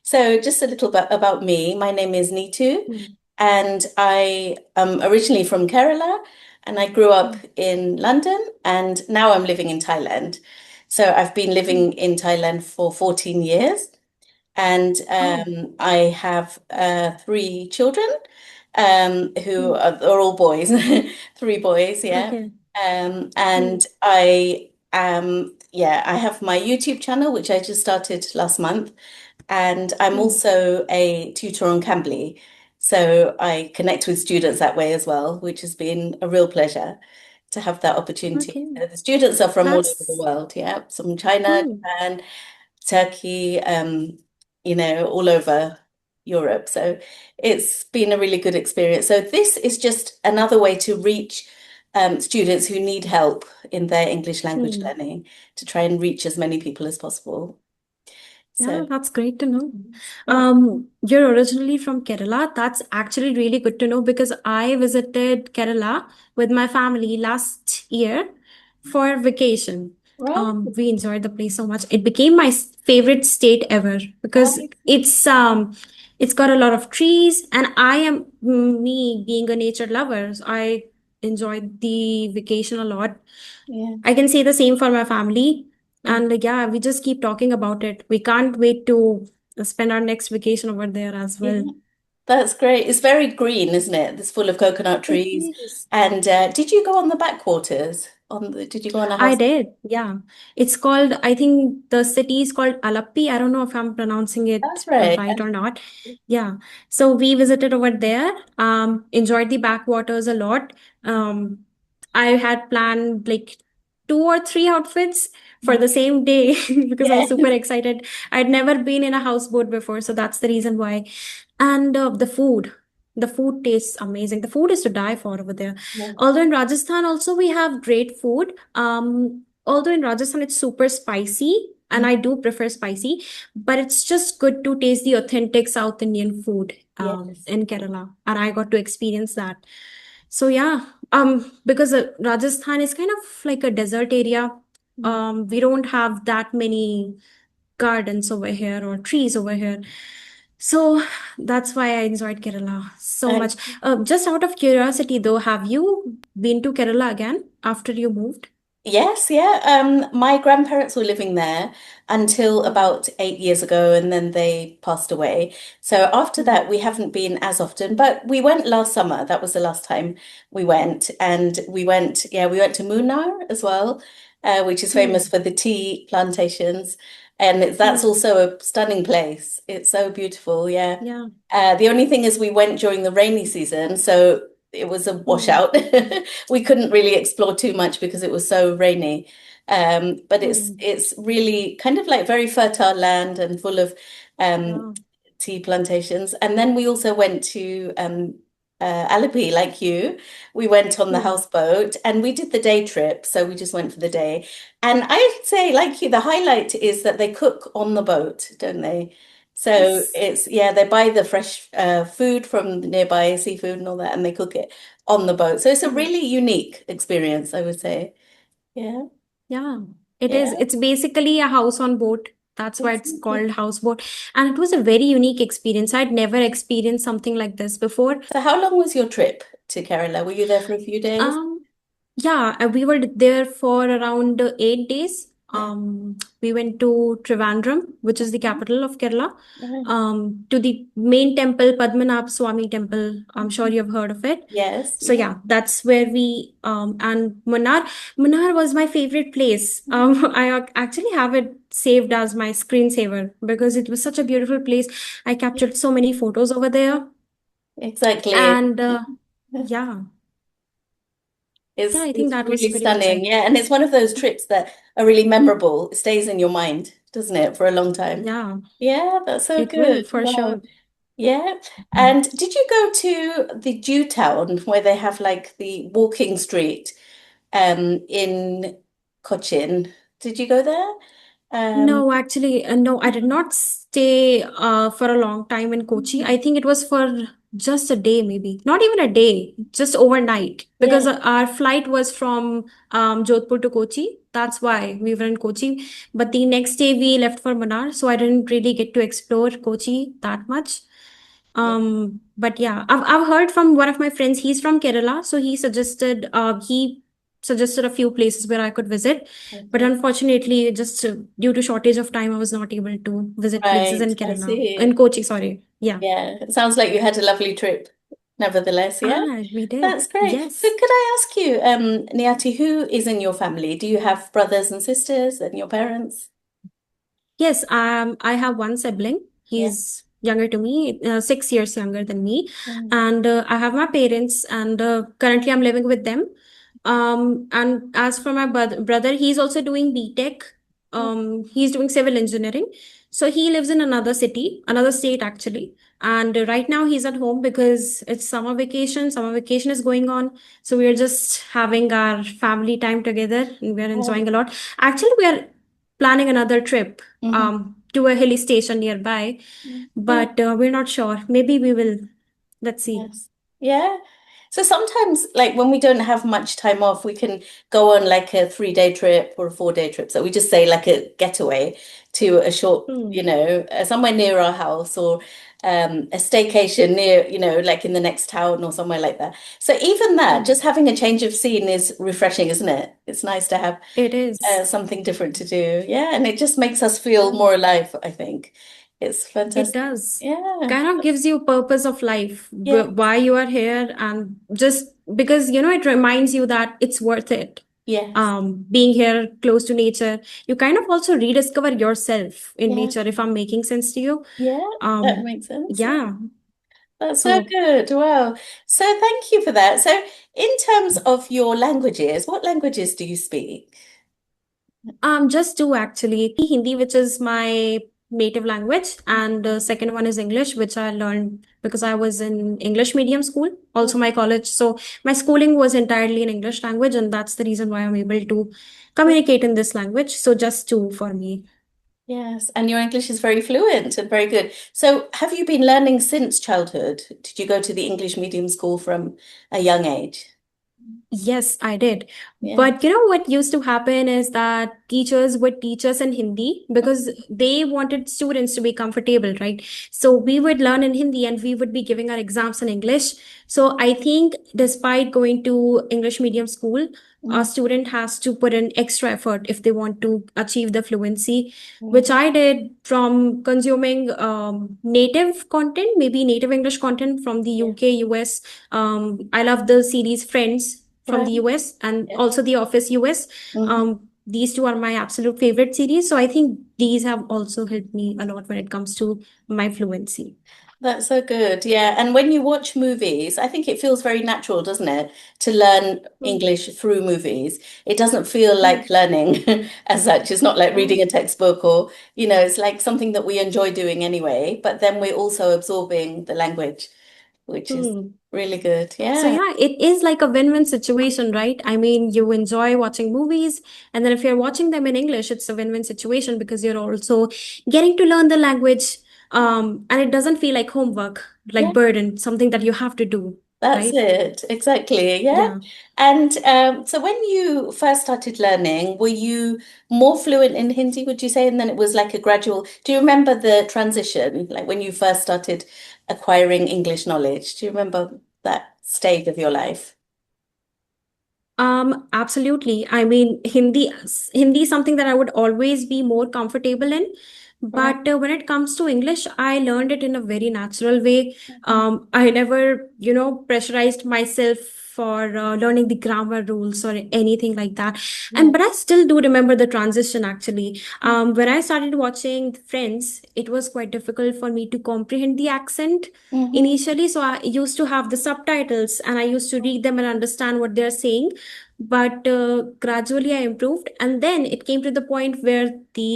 So just a little bit about me. My name is Neetu, Mm, and I am originally from Kerala, and I grew up mm, in London, and now I'm living in Thailand. So I've been mm. living in Thailand for 14 years, and Oh, I have three children who mm, are all boys, three boys, yeah. okay. And Mm, I have my YouTube channel, which I just started last month. And I'm mm, also a tutor on Cambly. So I connect with students that way as well, which has been a real pleasure to have that opportunity. okay. The students are from all over the That's world, yeah. Some China, mm, Japan, Turkey, all over Europe. So it's been a really good experience. So this is just another way to reach students who need help in their English language mm. learning, to try and reach as many people as possible. Yeah, So that's great to know. yeah. You're originally from Kerala. That's actually really good to know because I visited Kerala with my family last year for vacation. Right. We enjoyed the place so much. It became my favorite state ever because it's got a lot of trees, and I am me being a nature lover. So I enjoyed the vacation a lot. Yeah. I can say the same for my family. Mm. And yeah, we just keep talking about it. We can't wait to spend our next vacation over there as well. Yeah. That's great. It's very green, isn't it? It's full of coconut It trees. is. And did you go on the backwaters? Did you go on a I house? did, yeah. It's called, I think the city is called Alappi. I don't know if I'm pronouncing That's it right. right or not. Yeah. So we visited over there, enjoyed the backwaters a lot. Um, I had planned like two or three outfits for the same day because I Yeah. was super excited. I'd never been in a houseboat before, so that's the reason why. And the food tastes amazing. The food is to die for over there. Yeah. Although in Rajasthan also we have great food. Although in Rajasthan it's super spicy, and I do prefer spicy, but it's just good to taste the authentic South Indian food Yes. in Kerala, and I got to experience that. So yeah, because Rajasthan is kind of like a desert area. Mm. We don't have that many gardens over here or trees over here. So that's why I enjoyed Kerala so Uh, much. Just out of curiosity, though, have you been to Kerala again after you moved? yes, yeah. My grandparents were living there until about 8 years ago, and then they passed away. So after Mm, that, we haven't been as often, but we went last summer. That was the last time we went. And we went to Munnar as well, which is famous mm, for the tea plantations. And that's mm, also a stunning place. It's so beautiful, yeah. yeah. The only thing is we went during the rainy season, so it was a Mm, washout. We couldn't really explore too much because it was so rainy. But mm, it's really kind of like very fertile land and full of um, yeah. tea plantations. And then we also went to Alipi, like you. We went on the Mm, houseboat and we did the day trip. So we just went for the day. And I'd say, like you, the highlight is that they cook on the boat, don't they? So yes. it's, yeah, they buy the fresh food from nearby, seafood and all that, and they cook it on the boat. So it's a Mm, really unique experience, I would say. Yeah, yeah. It is. yeah, It's basically a house on boat. That's why it's exactly. called houseboat. And it was a very unique experience. I'd never experienced something like this before. So how long was your trip to Kerala? Were you there for a few days? Um, Yeah, we were there for around 8 days. Yeah. We went to Trivandrum, which is the Mhm. capital of Kerala, Yeah. to the main temple, Padmanabh Swami Temple. I'm sure Mhm. you've heard of it. Yes, So yeah. yeah, that's where and Munnar was my favorite place. Actually have it saved as my screensaver because it was such a beautiful place. I captured so many photos over there, Exactly. and yeah, yeah, I think It's that was really pretty much stunning. it. Yeah, and it's one of those trips that are really memorable. It stays in your mind, doesn't it, for a long time? Yeah. Yeah, that's so It will good. for Wow. sure. Yeah. And did you go to the Jew town where they have like the walking street in Cochin? Did you go there? Um, No, actually, no, I did not stay for a long time in Kochi. I think it was for just a day, maybe. Not even a day, just overnight. Because yeah. our flight was from Jodhpur to Kochi. That's why we were in Kochi. But the next day we left for Mannar, so I didn't really get to explore Kochi that much. Yeah. But yeah, I've heard from one of my friends. He's from Kerala, so he suggested a few places where I could visit. But Okay. unfortunately, just due to shortage of time, I was not able to visit places Right. in I Kerala, in see. Kochi. Sorry. Yeah. Yeah. It sounds like you had a lovely trip, nevertheless. Yeah. Ah, we did. That's great. So Yes. could I ask you, Niyati, who is in your family? Do you have brothers and sisters and your parents? Yes, I have one sibling. Yeah. He's younger to me, 6 years younger than me. Mm. And I have my parents, and currently I'm living with them. And as for my brother, he's also doing BTech. He's doing civil engineering. So he lives in another city, another state actually. And right now he's at home because it's summer vacation. Summer vacation is going on. So we're just having our family time together and we're Oh. enjoying a lot. Actually, we are planning another trip Mhm. to a hilly station nearby, Oh. but we're not sure. Maybe we will. Let's see. Yes. Yeah. So sometimes, like when we don't have much time off, we can go on like a 3-day trip or a 4-day trip. So we just say like a getaway to a short, Hmm. somewhere near our house or a staycation near, like in the next town or somewhere like that. So even that, Hmm. just having a change of scene is refreshing, isn't it? It's nice to have It is. something different to do. Yeah. And it just makes us feel Yeah, more alive, I think. It's it fantastic. does. Yeah. Kind of gives you purpose of life, Yeah. why you are here, and just because it reminds you that it's worth it. Yes. Being here close to nature, you kind of also rediscover yourself in Yeah. nature. If I'm making sense to you, Yeah, that um, makes sense. Yeah, yeah. that's so So good. Wow. So thank you for that. So in terms of your languages, what languages do you speak? Just two actually. Hindi, which is my native language, and second one is English, which I learned because I was in English medium school, also my college. So my schooling was entirely in English language, and that's the reason why I'm able to communicate in this language. So just two for me. Yes, and your English is very fluent and very good. So have you been learning since childhood? Did you go to the English medium school from a young age? Yes, I did. Yeah. But what used to happen is that teachers would teach us in Hindi because they wanted students to be comfortable, right? So we would learn in Hindi and we would be giving our exams in English. So I think despite going to English medium school, a Mm, student has to put in extra effort if they want to achieve the fluency, which mm, I did from consuming native content, maybe native English content from the yeah. UK, US. I love the series Friends from Right. the US and Yeah. also The Office US. Mhm. These two are my absolute favorite series. So I think these have also helped me a lot when it comes to my fluency. That's so good. Yeah. And when you watch movies, I think it feels very natural, doesn't it, to learn Mm, English through movies. It doesn't feel mm, like learning as such. It's not like yeah. reading a textbook or, it's like something that we enjoy doing anyway, but then we're also absorbing the language, which is Hmm. really good. So Yeah. yeah, it is like a win-win situation, right? I mean, you enjoy watching movies, and then if you're watching them in English, it's a win-win situation because you're also getting to learn the language, and it doesn't feel like homework, Yeah. like burden, something that you have to do, That's right? it. Exactly. Yeah. Yeah. And so when you first started learning, were you more fluent in Hindi, would you say? And then it was like a gradual. Do you remember the transition, like when you first started acquiring English knowledge? Do you remember that stage of your life? Absolutely. I mean, Hindi is something that I would always be more comfortable in. Right. But when it comes to English, I learned it in a very natural way. Mhm. I never, pressurized myself for learning the grammar rules or anything like that. And Yeah. but I still do remember the transition actually. When I started watching Friends, it was quite difficult for me to comprehend the accent Mm-hmm. initially. So I used to have the subtitles and I used to read them and understand what they're saying. But gradually I improved. And then it came to the point where the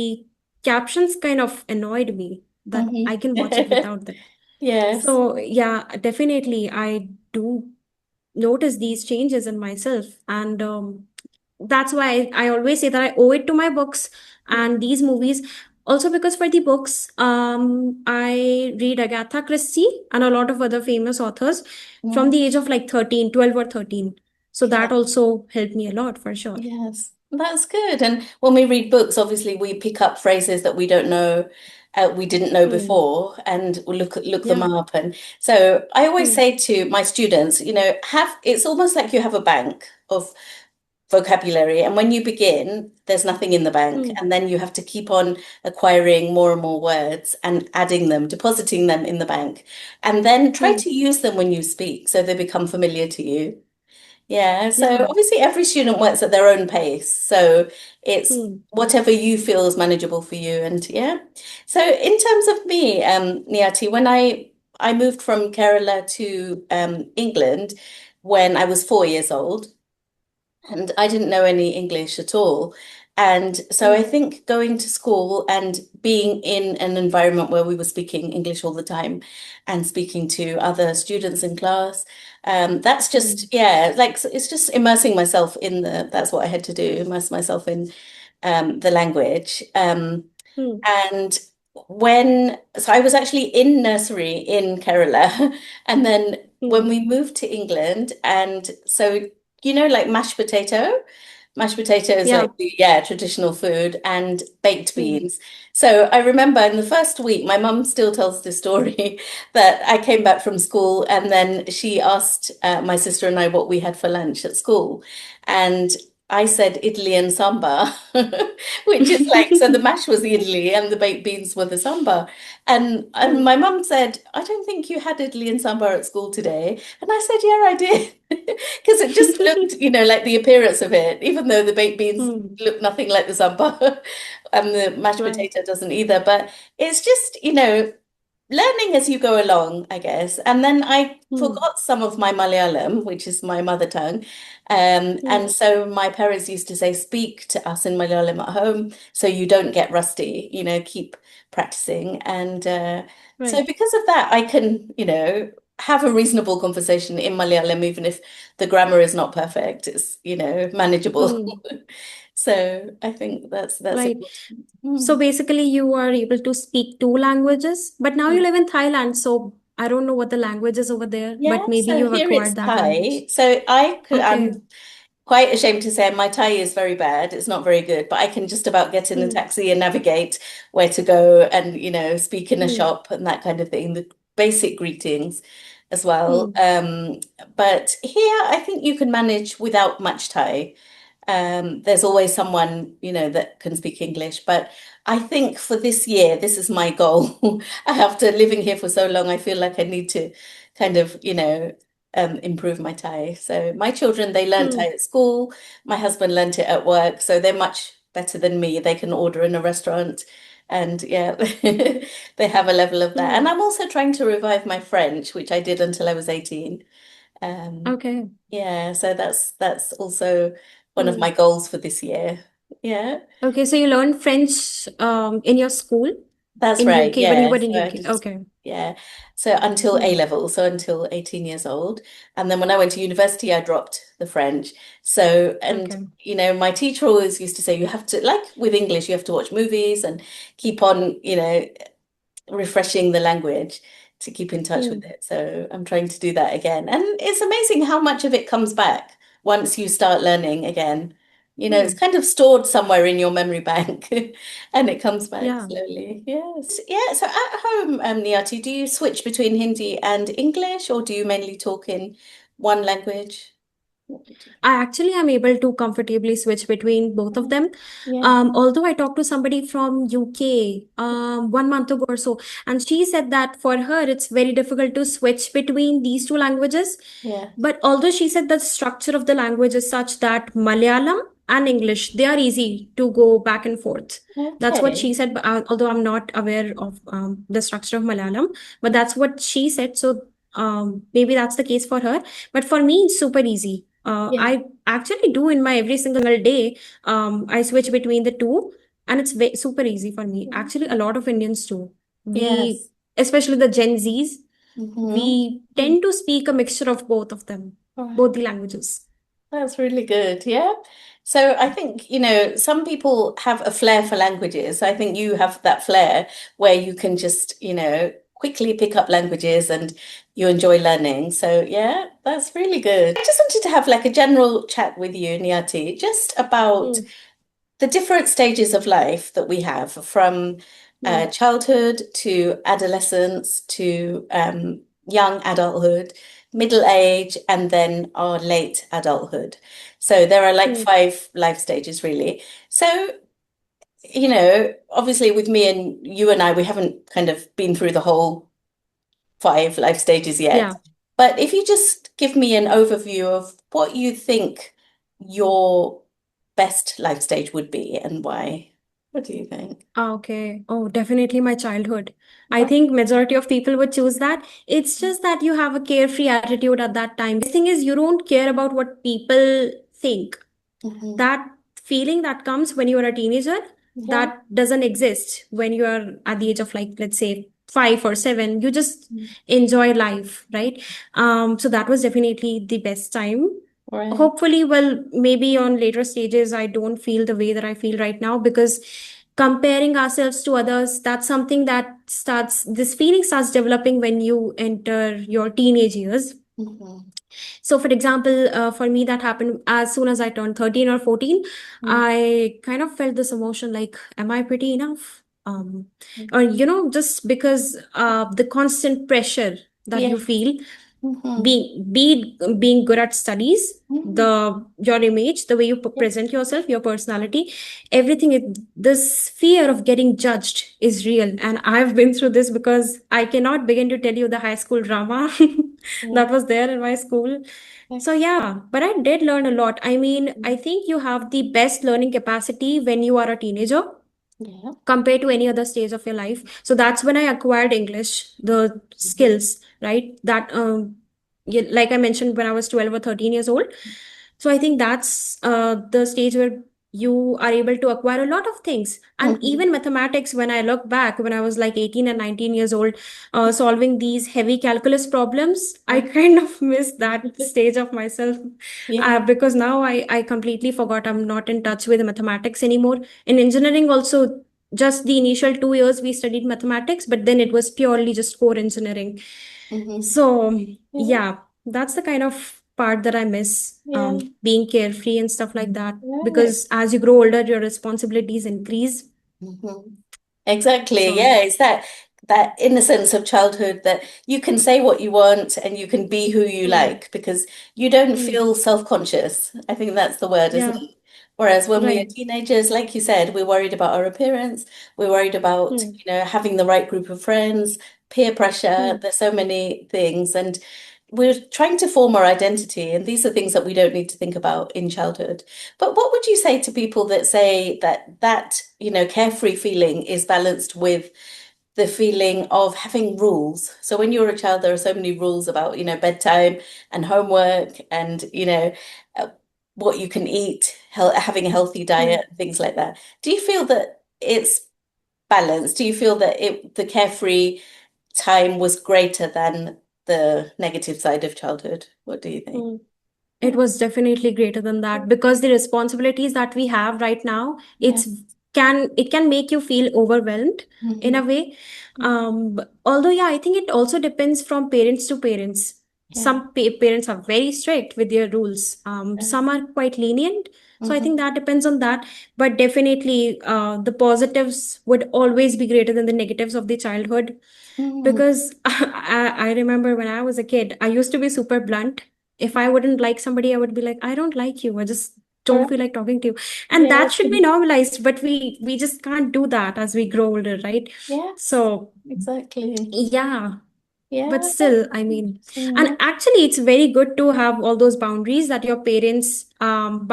captions kind of annoyed me that I can watch it Mm-hmm. without them. Yes. So, yeah, definitely I do notice these changes in myself. And that's why I always say that I owe it to my books. And these movies, also because for the books, I read Agatha Christie and a lot of other famous authors from the Mm. age of like 13, 12 or 13. So Yeah. that also helped me a lot for sure. Yes, that's good. And when we read books, obviously we pick up phrases that we don't know, we didn't know Hmm. before, and we'll look them Yeah. up. And so I always Hmm. say to my students, have it's almost like you have a bank of vocabulary, and when you begin, there's nothing in the bank, Hmm. and then you have to keep on acquiring more and more words and adding them, depositing them in the bank, and then try Hmm. to use them when you speak, so they become familiar to you. Yeah, so Yeah. obviously every student works at their own pace. So it's Hmm. whatever you feel is manageable for you. And yeah. So in terms of me, Niyati, when I moved from Kerala to England when I was 4 years old, and I didn't know any English at all. And so I Hmm. think going to school and being in an environment where we were speaking English all the time and speaking to other students in class, that's Hmm. just, yeah, like it's just immersing myself in that's what I had to do, immerse myself in the language. Hmm. And so I was actually in nursery in Kerala, and then when Hmm. we moved to England, and so like mashed potato is Yeah. like yeah, traditional food, and baked Hmm. beans. So I remember in the first week, my mum still tells the story that I came back from school, and then she asked my sister and I what we had for lunch at school, and I said idli and sambar, which is like, so the mash was the idli and the baked beans were the sambar. And Hmm. my mum said, I don't think you had idli and sambar at school today. And I said, yeah, I did. Because it just looked, like the appearance of it, even though the baked beans Hmm. look nothing like the sambar and the mashed Right. potato doesn't either. But it's just, learning as you go along, I guess. And then I Hmm. forgot some of my Malayalam, which is my mother tongue. Hmm. And so my parents used to say, speak to us in Malayalam at home so you don't get rusty, keep practicing. And so Right. because of that, I can, have a reasonable conversation in Malayalam, even if the grammar is not perfect. It's, manageable. Hmm. So I think that's Right. important. So Mm. basically, you are able to speak two languages, but now you Yeah. live in Thailand, so I don't know what the language is over there, Yeah, but maybe so you have here it's acquired that language. Thai. So Okay. I'm quite ashamed to say my Thai is very bad. It's not very good, but I can just about get in a Hmm. taxi and navigate where to go and, speak in a Hmm. shop and that kind of thing, the basic greetings as well. Hmm. But here I think you can manage without much Thai. There's always someone, that can speak English. But I think for this year, this is my goal. After living here for so long, I feel like I need to kind of, improve my Thai. So my children, they learn Thai Hmm. at school. My husband learnt it at work. So they're much better than me. They can order in a restaurant. And yeah, they have a level of that. And Hmm. I'm also trying to revive my French, which I did until I was 18. Um, Okay. yeah, so that's also one of my Hmm. goals for this year. Yeah, Okay, so you learned French in your school that's in right. UK when you Yeah, were in so I UK. did, Okay. yeah. So until A Hmm. level, so until 18 years old. And then when I went to university, I dropped the French. So, and Okay. my teacher always used to say, you have to, like with English, you have to watch movies and keep on, refreshing the language to keep in touch with Hmm. it. So I'm trying to do that again. And it's amazing how much of it comes back once you start learning again. It's Hmm. kind of stored somewhere in your memory bank and it comes back Yeah. slowly. Yes. Yeah. So at home, Niyati, do you switch between Hindi and English or do you mainly talk in one language? What would you- I actually am able to comfortably switch between both of them. Yeah. Although I talked to somebody from UK 1 month ago or so, and she said that for her it's very difficult to switch between these two languages. Yeah. But although she said the structure of the language is such that Malayalam and English, they are easy to go back and forth. That's what she Okay. said, but, although I'm not aware of the structure of Malayalam, but that's what she said. So maybe that's the case for her. But for me, it's super easy. Yeah. I actually do in my every single day. I switch between the two, and it's super easy for me. Actually, a lot of Indians do. We, Yes. especially the Gen Zs, Mm-hmm. we tend to speak a mixture of both of them, both the languages. That's really good. Yeah. So I think, some people have a flair for languages. I think you have that flair where you can just, quickly pick up languages and you enjoy learning. So yeah, that's really good. I just wanted to have like a general chat with you, Niyati, just about Mm, the different stages of life that we have from mm, childhood to adolescence to young adulthood, middle age, and then our late adulthood. So there are like mm. five life stages, really. So, obviously with me and you and I, we haven't kind of been through the whole five life stages yet. Yeah. But if you just give me an overview of what you think your best life stage would be and why. What do you think? Okay. Oh, definitely my childhood. I Right. think majority of people would choose that. It's just that you have a carefree attitude at that time. The thing is, you don't care about what people think. Hmm. That feeling that comes when you are a teenager, Yeah. that doesn't exist when you are at the age of like, let's say 5 or 7. You just enjoy life, right? So that was definitely the best time. Right. Hopefully, well, maybe on later stages, I don't feel the way that I feel right now, because comparing ourselves to others, that's something that this feeling starts developing when you enter your teenage years. Hmm. So, for example, for me, that happened as soon as I turned 13 or 14. I kind of felt this emotion like, am I pretty enough? Or, just because the constant pressure that Yeah. you feel, Hmm. being good at studies, Hmm. your image, the way you Yeah. present yourself, your personality, everything, this fear of getting judged is real. And I've been through this, because I cannot begin to tell you the high school drama Yeah. that was there in my school. Yeah. So yeah, but I did learn a lot. I mean, I think you have the best learning capacity when you are a teenager Yeah. compared to any other stage of your life. So that's when I acquired English, the Hmm. skills, right? That like I mentioned, when I was 12 or 13 years old. So I think that's the stage where you are able to acquire a lot of things. And Hmm. even mathematics, when I look back, when I was like 18 and 19 years old, solving these heavy calculus problems, I kind of missed that stage of myself, Yeah. because now I completely forgot. I'm not in touch with mathematics anymore. In engineering, also, just the initial 2 years we studied mathematics, but then it was purely just core engineering. Hmm. So, Yeah. yeah, that's the kind of part that I miss, Yeah. being carefree and stuff like that. Right. Because as you grow older, your responsibilities increase. Hmm. Exactly. So, Yeah, it's that innocence of childhood that you can say what you want and you can be who you mm, like because you don't mm, feel self-conscious. I think that's the word, isn't yeah, it? Whereas when we are right. teenagers, like you said, we're worried about our appearance, we're worried about, Mm, having the right group of friends, peer pressure. mm, There's so many things, and we're trying to form our identity, and these are things that we don't need to think about in childhood. But what would you say to people that say that carefree feeling is balanced with the feeling of having rules? So when you're a child, there are so many rules about, bedtime and homework and, uh, what you can eat, having a healthy mm. diet, things like that. Do you feel that it's balanced? Do you feel that the carefree time was greater than the negative side of childhood? What do you think? Mm. It was definitely greater than that, because the responsibilities that we have right now, Yeah. it can make you feel overwhelmed in a Hmm. way. Although yeah, I think it also depends from parents to parents. Yeah. Some parents are very strict with their rules. Some are quite lenient. So I think Hmm. that depends on that. But definitely, the positives would always be greater than the negatives of the childhood, Hmm. because I remember when I was a kid, I used to be super blunt. If I wouldn't like somebody, I would be like, I don't like you. I just All don't right. feel like talking to you. And Yeah. that should be normalized, but we just can't do that as we grow older, right? Yes, So exactly. yeah, but Yeah, that's still, I mean, interesting. and Yeah. actually, it's very good to have all those boundaries that your parents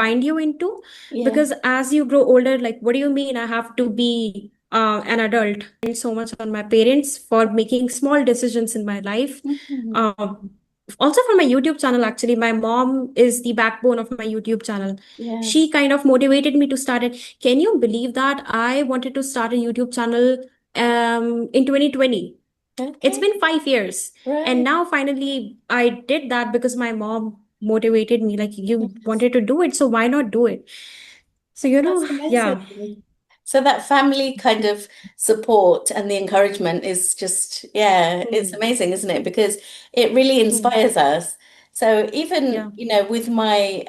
bind you into. Yeah. Because as you grow older, like, what do you mean I have to be an adult? So much on my parents for making small decisions in my life. Mhm. Um, Also for my YouTube channel, actually, my mom is the backbone of my YouTube channel. She Yes. kind of motivated me to start it. Can you believe that I wanted to start a YouTube channel in 2020? It's Okay. been 5 years. And Right. now finally I did that because my mom motivated me. Like, you wanted to do it, so why not do it? So, That's yeah. amazing. So that family kind of support and the encouragement is just, yeah, it's Hmm. amazing, isn't it? Because it really Hmm. inspires us. So Yeah. even, with my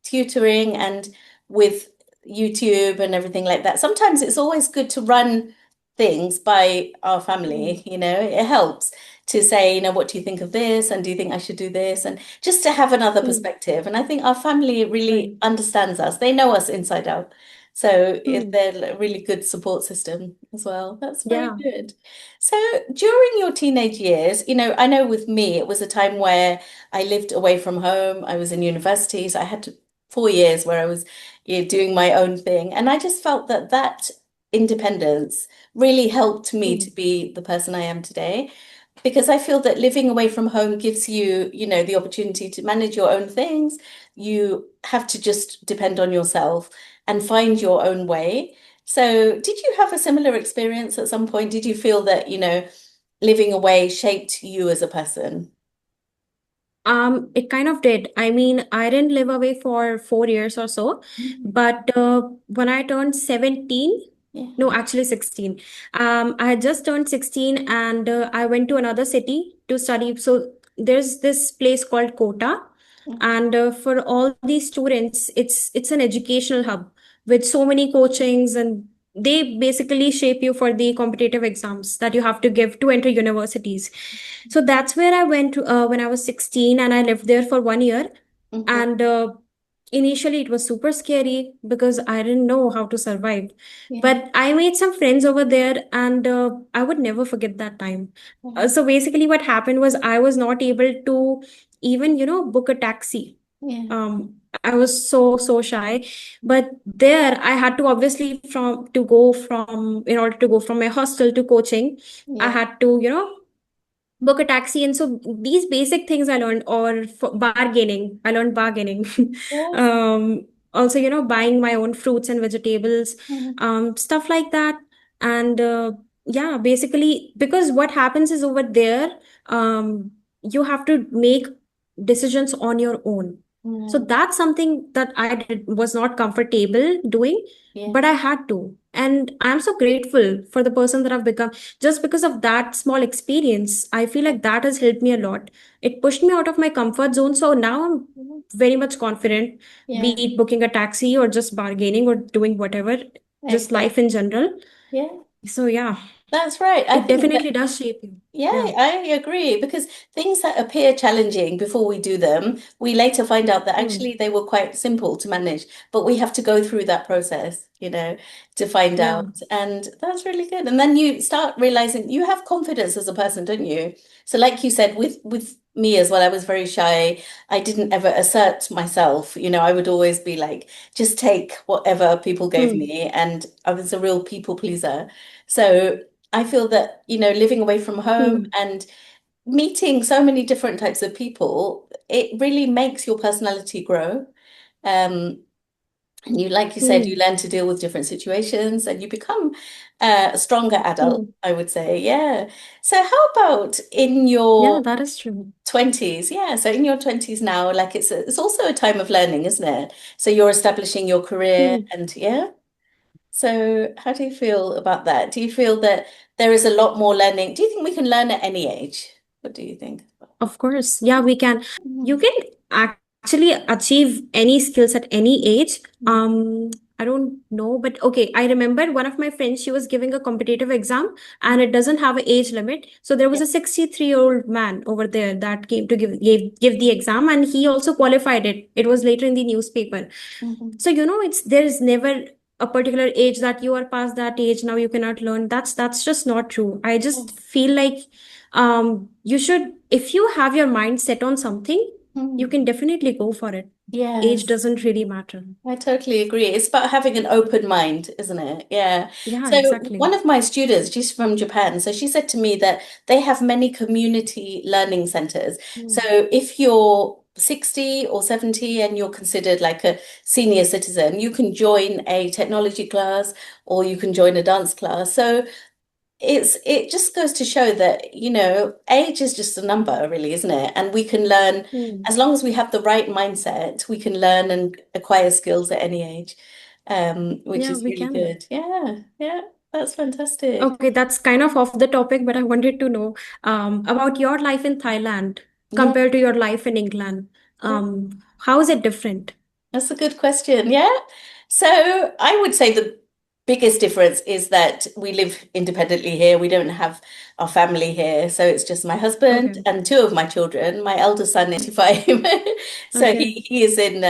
tutoring and with YouTube and everything like that, sometimes it's always good to run things by our Hmm. family, it helps to say, what do you think of this? And do you think I should do this? And just to have another Hmm. perspective. And I think our family Right. really understands us. They know us inside out. So Hmm. they're a really good support system as well. That's very Yeah. good. So during your teenage years, I know with me, it was a time where I lived away from home. I was in university, so I had 4 years where I was, doing my own thing. And I just felt that that independence really helped me Hmm. to be the person I am today. Because I feel that living away from home gives you, the opportunity to manage your own things. You have to just depend on yourself and find your own way. So, did you have a similar experience at some point? Did you feel that, living away shaped you as a person? It kind of did. I mean, I didn't live away for 4 years or so, Mhm. but when I turned 17, Yeah. no, actually 16, I had just turned 16 and I went to another city to study. So there's this place called Kota, and for all these students, it's an educational hub with so many coachings, and they basically shape you for the competitive exams that you have to give to enter universities. So that's where I went when I was 16, and I lived there for 1 year. Mhm. And initially, it was super scary because I didn't know how to survive. Yeah. But I made some friends over there, and I would never forget that time. Mhm. So basically, what happened was I was not able to even, book a taxi. Yeah. I was so shy, but there I had to obviously in order to go from my hostel to coaching, I Yeah. had to, book a taxi. And so these basic things I learned, or bargaining, I learned bargaining. Yes. um Also, buying my own fruits and vegetables, Mhm. stuff like that. And yeah, basically, because what happens is, over there, you have to make decisions on your own. So Right. that's something that was not comfortable doing, Yeah. but I had to. And I'm so grateful for the person that I've become. Just because of that small experience, I feel like that has helped me a lot. It pushed me out of my comfort zone. So now I'm Mhm. very much confident, be Yeah. it booking a taxi or just bargaining or doing whatever, just life in Exactly. general. Yeah. So yeah, That's right. I it think that definitely does shape you. Yeah, Yeah. I agree because things that appear challenging before we do them, we later find out that Hmm. actually they were quite simple to manage, but we have to go through that process, to find Yeah. out. And that's really good. And then you start realizing you have confidence as a person, don't you? So like you said, with me as well, I was very shy. I didn't ever assert myself. I would always be like, just take whatever people gave Hmm. me. And I was a real people pleaser. So I feel that, living away from home Hmm. and meeting so many different types of people, it really makes your personality grow. Um, and like you said, you Hmm. learn to deal with different situations and you become a stronger adult, Hmm. I would say. Yeah. So how about in Yeah, your that is true. 20s? Yeah. So in your 20s now, like it's also a time of learning, isn't it? So you're establishing your career Hmm. and yeah. So, how do you feel about that? Do you feel that there is a lot more learning? Do you think we can learn at any age? What do you think? Of course. Yeah, we can. You Mhm. can actually achieve any skills at any age. Mhm. I don't know, but okay. I remember one of my friends, she was giving a competitive exam and it doesn't have an age limit. So there was Yeah. a 63-year-old man over there that came to give the exam, and he also qualified it. It was later in the newspaper. Mhm. So, there's never a particular age that you are past that age, now you cannot learn. That's just not true. I just feel like you should, if you have your mind set on something, you Mhm. can definitely go for it. Age Yes. doesn't really matter. I totally agree. It's about having an open mind, isn't it? Yeah. Yeah, So exactly. one of my students, she's from Japan, so she said to me that they have many community learning centers. So Mm. if you're 60 or 70 and you're considered like a senior citizen, you can join a technology class or you can join a dance class. So it just goes to show that, age is just a number, really, isn't it? And we can learn, Hmm. as long as we have the right mindset, we can learn and acquire skills at any age, which Yeah, is we really can. good. Yeah, yeah, that's fantastic. Okay, that's kind of off the topic, but I wanted to know about your life in Thailand Yeah, compared to your life in England. yeah. How is it different? That's a good question. Yeah. So I would say the biggest difference is that we live independently here. We don't have our family here. So it's just my husband Okay. and two of my children. My eldest son is 25. So he, Okay. he is in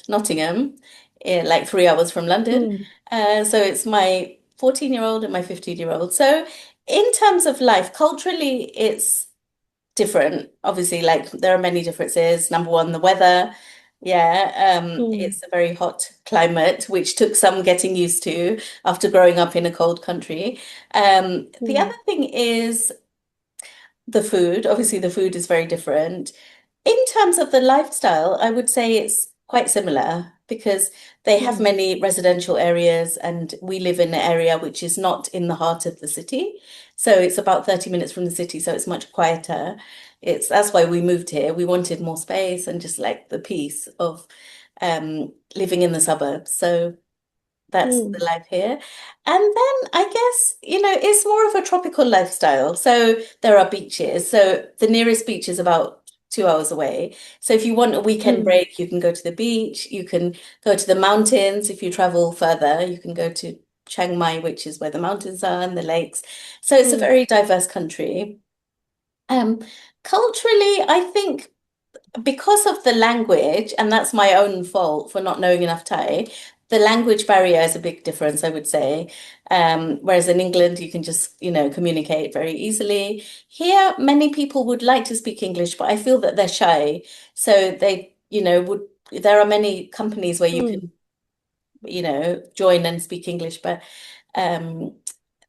Nottingham, like 3 hours from London. Hmm. So it's my 14-year-old and my 15-year-old. So in terms of life, culturally, it's different. Obviously, like there are many differences. Number one, the weather. Yeah, Hmm. it's a very hot climate, which took some getting used to after growing up in a cold country. The Hmm. other thing is the food. Obviously, the food is very different. In terms of the lifestyle, I would say it's quite similar because they have Hmm. many residential areas and we live in an area which is not in the heart of the city. So it's about 30 minutes from the city, so it's much quieter. That's why we moved here. We wanted more space and just like the peace of living in the suburbs. So that's Hmm. the life here. And then I guess, it's more of a tropical lifestyle. So there are beaches. So the nearest beach is about 2 hours away. So if you want a weekend Hmm. break, you can go to the beach. You can go to the mountains. If you travel further, you can go to Chiang Mai, which is where the mountains are and the lakes. So it's a Hmm. very diverse country. Um, Culturally, I think because of the language, and that's my own fault for not knowing enough Thai, the language barrier is a big difference, I would say. Whereas in England, you can just, communicate very easily. Here, many people would like to speak English, but I feel that they're shy. So they, there are many companies where you Hmm. can, join and speak English, but um,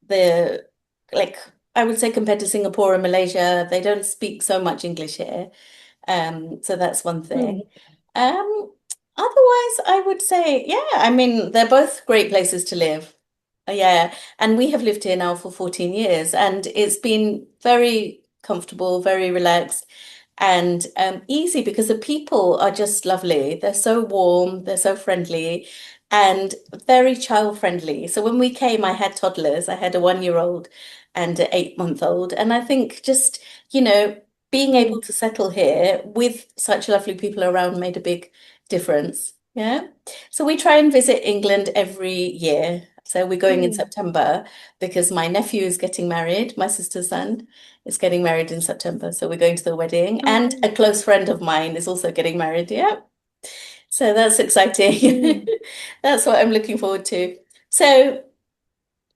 the, like, I would say compared to Singapore and Malaysia, they don't speak so much English here. So that's one Hmm. thing. Otherwise, I would say, yeah, I mean, they're both great places to live. Yeah, and we have lived here now for 14 years, and it's been very comfortable, very relaxed, and easy because the people are just lovely. They're so warm, they're so friendly, and very child friendly. So when we came, I had toddlers. I had a 1-year-old and an 8-month-old, and I think just, being able Hmm. to settle here with such lovely people around made a big difference. Yeah. So we try and visit England every year. So we're going in Hmm. September because my nephew is getting married. My sister's son is getting married in September. So we're going to the wedding. And Okay. a close friend of mine is also getting married. Yeah. So that's exciting. Hmm. That's what I'm looking forward to. So,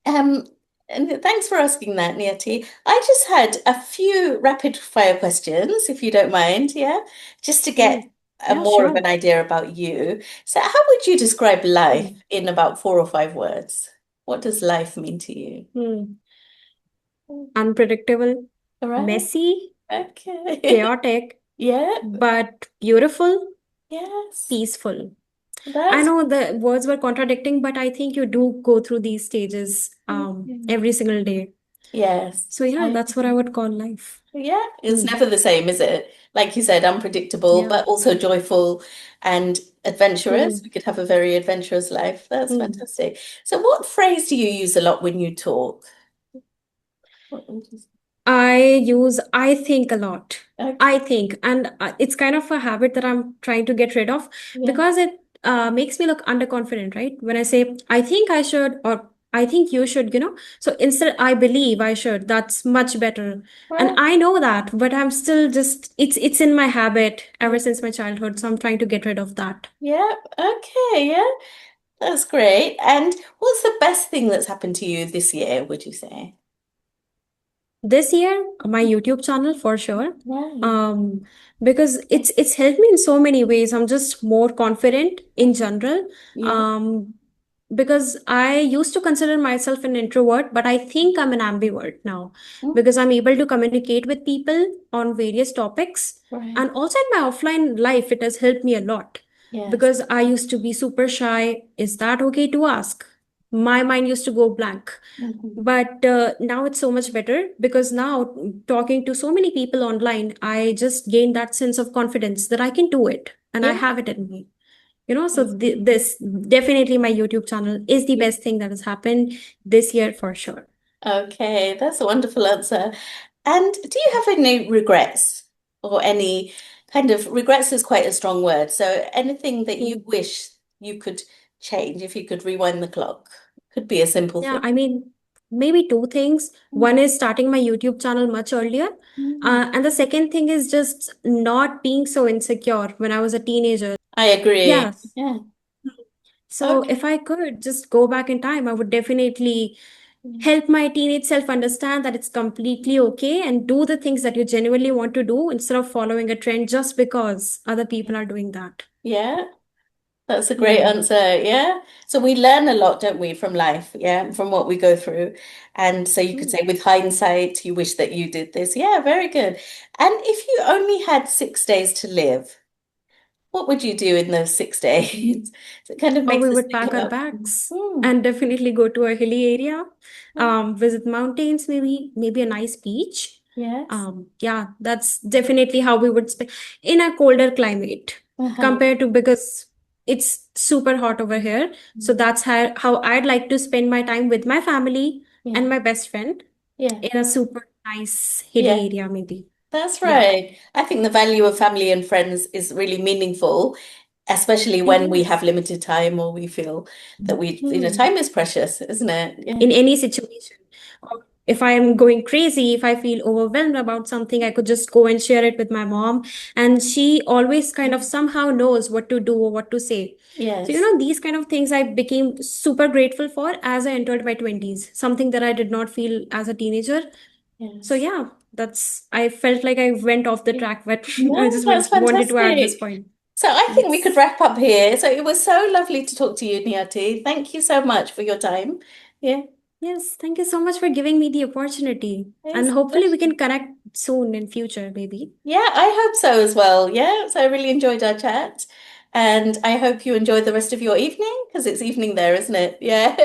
um, and thanks for asking that, Niyati. I just had a few rapid fire questions, if you don't mind. Yeah. Just to Hmm. get a Yeah, more of sure. an idea about you. So, how would you describe life Hmm. in about 4 or 5 words? What does life mean to you? Hmm. Unpredictable, All right. messy, Okay. chaotic, Yeah. but beautiful, Yes. peaceful. I That's know the words were contradicting, but I think you do go through these stages every single day. yes. So yeah, that's what I would call life. Yeah, it's Hmm. never the same, is it? Like you said, unpredictable, Yeah. but also joyful and adventurous. Hmm. We could have a very adventurous life. That's Hmm. fantastic. So, what phrase do you use a lot when you talk? What would you say? I think a lot. Okay. I think, and it's kind of a habit that I'm trying to get rid of Yeah. because it makes me look underconfident, right? When I say, I think I should, or I think you should, So instead, I believe I should. That's much better. And Right. I know that, but I'm still just, it's in my habit Yeah. ever since my childhood. So I'm trying to get rid of that. Yeah. Okay. Yeah. That's great. And what's the best thing that's happened to you this year, would you say? This year, my YouTube channel for sure. Right. Um, because it's helped me in so many ways. I'm just more confident in general. Yeah. Um, because I used to consider myself an introvert, but I think I'm an ambivert now Mm, because I'm able to communicate with people on various topics. right. And also in my offline life, it has helped me a lot Yes. because I used to be super shy. Is that okay to ask? my mind used to go blank. Mhm. But now it's so much better because now talking to so many people online, I just gained that sense of confidence that I can do it and I Yeah. have it in me. So That's this definitely my YouTube channel is the yeah. best thing that has happened this year for sure. Okay, that's a wonderful answer. And do you have any regrets or any kind of regrets is quite a strong word. So anything that you Mm. wish you could change if you could rewind the clock? Could be a simple Yeah, thing. I mean, maybe two things. One Mm, is starting my YouTube channel much earlier. mm. And the second thing is just not being so insecure when I was a teenager. I agree. Yes. Yeah. So Okay. if I could just go back in time, I would definitely Mm. help my teenage self understand that it's completely okay and do the things that you genuinely want to do instead of following a trend just because other people are doing that. Yeah. That's a great Hmm. answer. Yeah. So we learn a lot, don't we, from life? Yeah. From what we go through. And so you could Hmm. say, with hindsight, you wish that you did this. Yeah, very good. And if you only had 6 days to live, what would you do in those 6 days? So it kind of Or makes we us would think pack our about, bags hmm, and definitely go to a hilly area, hmm, visit mountains, maybe a nice beach. yes. Yeah, that's definitely how we would spend in a colder climate Uh-huh. compared to because it's super hot over here. So that's how I'd like to spend my time with my family Yeah. and my best friend Yeah. in a super nice Yeah. hilly area, maybe. That's Yeah. right. I think the value of family and friends is really meaningful, especially It when we have is. limited time or we feel that Hmm. time is precious, isn't it? Yeah. In any situation. Or if I'm going crazy, if I feel overwhelmed about something, I could just go and share it with my mom. And she always kind of somehow knows what to do or what to say. So, Yes. these kind of things I became super grateful for as I entered my 20s, something that I did not feel as a teenager. So, Yes. yeah, I felt like I went off the Yeah. track, but I No, just that's wanted to add this fantastic. point. So I think we could Yes. wrap up here. So it was so lovely to talk to you, Niyati. Thank you so much for your time. Yeah, Yes, thank you so much for giving me the opportunity. And it's a hopefully we pleasure. can connect soon in future, maybe. Yeah, I hope so as well. Yeah, so I really enjoyed our chat. And I hope you enjoy the rest of your evening because it's evening there, isn't it? Yeah.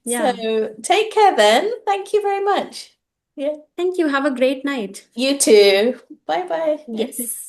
Yeah. So take care then. Thank you very much. Yeah, Thank you. Have a great night. you too. Bye bye. Yes.